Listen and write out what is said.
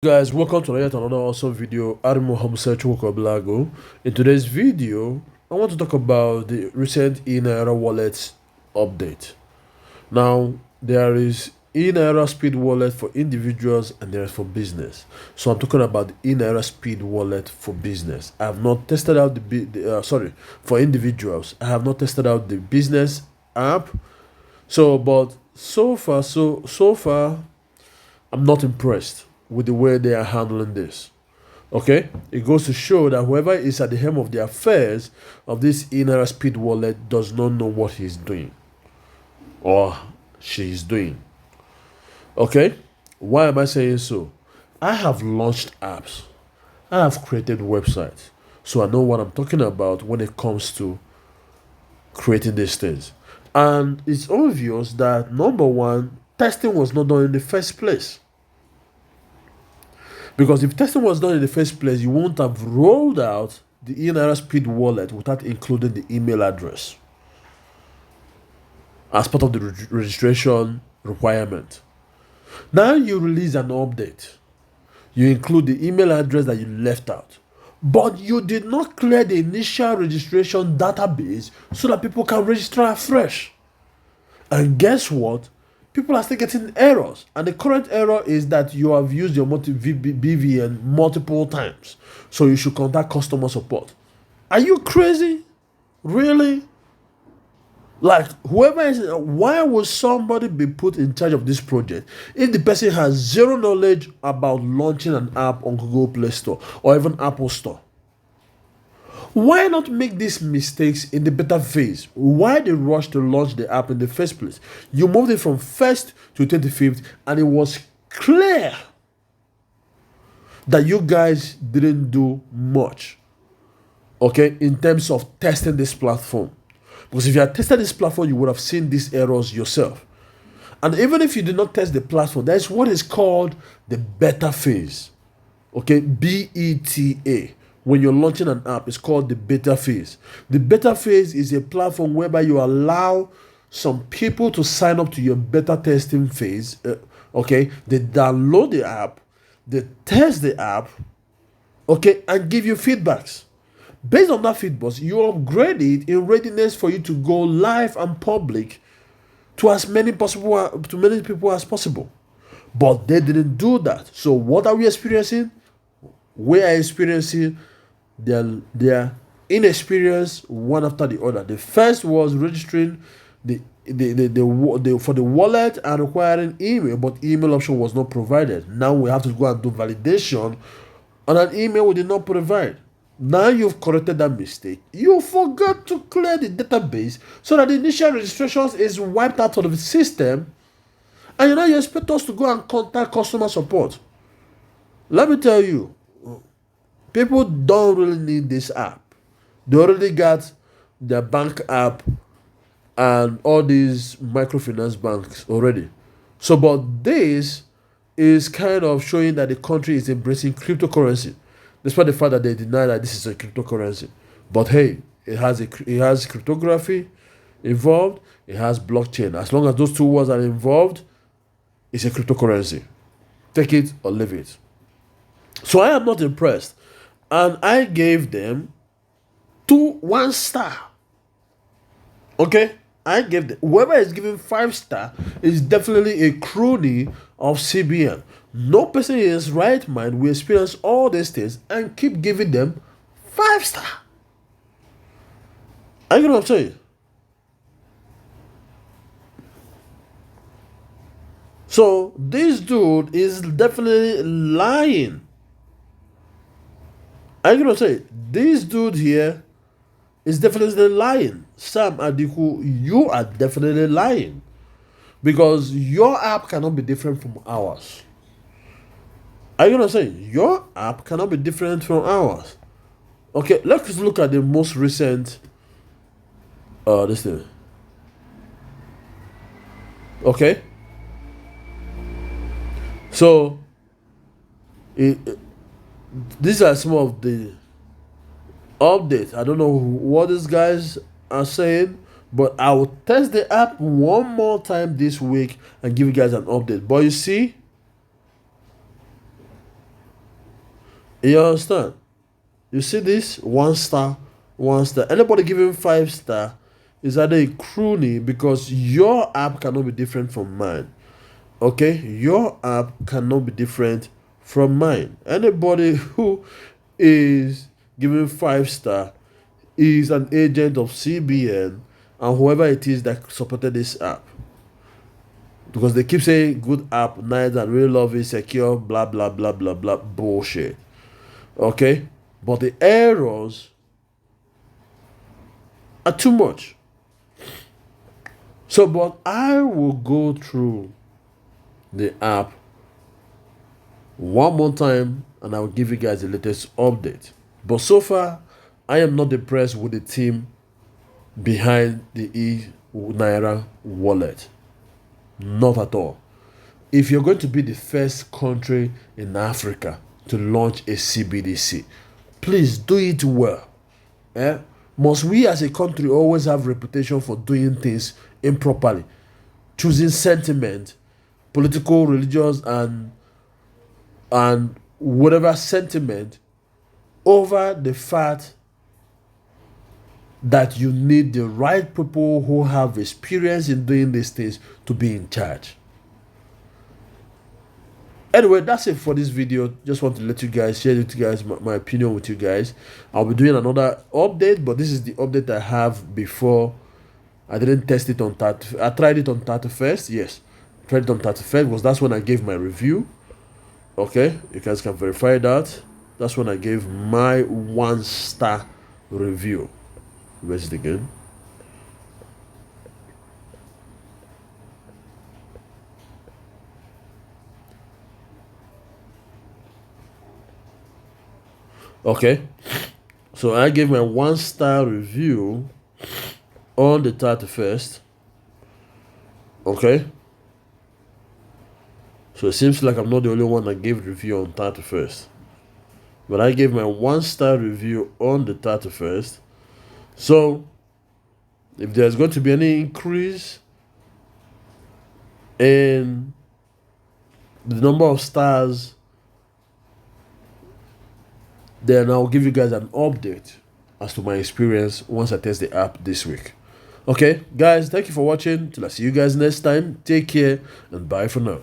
Guys, welcome to yet another awesome video. Arimo Hamza Chukwukablago. In today's video, I want to talk about the recent eNaira wallet update. Now, there is eNaira Speed Wallet for individuals and there is for business. So I'm talking about the eNaira Speed Wallet for business. I have not tested out for individuals. I have not tested out the business app. But so far, I'm not impressed with the way they are handling this. Okay, it goes to show that whoever is at the helm of the affairs of this eNaira Speed Wallet does not know what he's doing or she's doing. Okay, why am I saying so? I have launched apps, I have created websites, so I know what I'm talking about when it comes to creating these things. And it's obvious that number one, testing was not done in the first place. Because if testing was done in the first place, you won't have rolled out the eNaira Speed Wallet without including the email address as part of the registration requirement. Now you release an update. You include the email address that you left out. But you did not clear the initial registration database so that people can register afresh. And guess what? People are still getting errors, and the current error is that you have used your BVN multiple times, so you should contact customer support. Are you crazy? Really? Like, whoever is, why would somebody be put in charge of this project if the person has zero knowledge about launching an app on Google Play Store or even Apple Store? Why not make these mistakes in the beta phase? Why the rush to launch the app in the first place? You moved it from 1st to 25th, and it was clear that you guys didn't do much, okay, in terms of testing this platform. Because if you had tested this platform, you would have seen these errors yourself. And even if you did not test the platform, there's what is called the beta phase, okay, BETA. When you're launching an app, it's called the beta phase. The beta phase is a platform whereby you allow some people to sign up to your beta testing phase. Okay, they download the app, they test the app, okay, and give you feedbacks. Based on that feedback, you upgrade it in readiness for you to go live and public to as many people as possible. But they didn't do that. So what are we experiencing? We are experiencing their inexperience one after the other. The first was registering for the wallet and requiring email, but email option was not provided. Now we have to go and do validation on an email we did not provide. Now you've corrected that mistake. You forgot to clear the database so that the initial registrations is wiped out of the system, and now you expect us to go and contact customer support. Let me tell you, people don't really need this app. They already got their bank app and all these microfinance banks already. So, but this is kind of showing that the country is embracing cryptocurrency, despite the fact that they deny that this is a cryptocurrency. But hey, it has cryptography involved. It has blockchain. As long as those two words are involved, it's a cryptocurrency. Take it or leave it. So I am not impressed. And I gave them 1 star. Okay? I gave them, whoever is giving 5-star is definitely a crony of CBN. No person in his right mind will experience all these things and keep giving them 5-star. Are you know what I'm saying? So this dude is definitely lying. I'm gonna say this dude here is definitely lying. Sam Adiku, you are definitely lying. Because your app cannot be different from ours. Are you gonna say your app cannot be different from ours? Okay, let's look at the most recent this thing. Okay. So these are some of the updates. I don't know what these guys are saying, but I will test the app one more time this week and give you guys an update. But you see, You understand? You see this? 1 star, 1 star. Anybody giving 5 star is either a crony, because your app cannot be different from mine. Okay? Your app cannot be different from mine. Anybody who is giving 5 star is an agent of CBN and whoever it is that supported this app. Because they keep saying good app, nice and really love it, secure, blah blah blah blah blah bullshit. Okay? But the errors are too much. So, but I will go through the app one more time and I will give you guys the latest update. But so far, I am not impressed with the team behind the Naira wallet. Not at all. If you're going to be the first country in Africa to launch a CBDC, please do it well. Eh? Must we as a country always have reputation for doing things improperly, choosing sentiment, political, religious, and whatever sentiment over the fact that you need the right people who have experience in doing these things to be in charge? Anyway, that's it for this video. Just want to let you guys share with you guys my opinion with you guys. I'll be doing another update, but this is the update I have before. I didn't test it on 30. I tried it on 31st. Yes, tried it on 31st because that's when I gave my review. Okay, you guys can verify that. That's when I gave my 1 star review. Where's it again? Okay, so I gave my 1 star review on the 31st. Okay, so it seems like I'm not the only one that gave review on 31st, but I gave my 1 star review on the 31st. So if there's going to be any increase in the number of stars, then I'll give you guys an update as to my experience once I test the app this week. Okay, guys, thank you for watching. Till I see you guys next time. Take care and bye for now.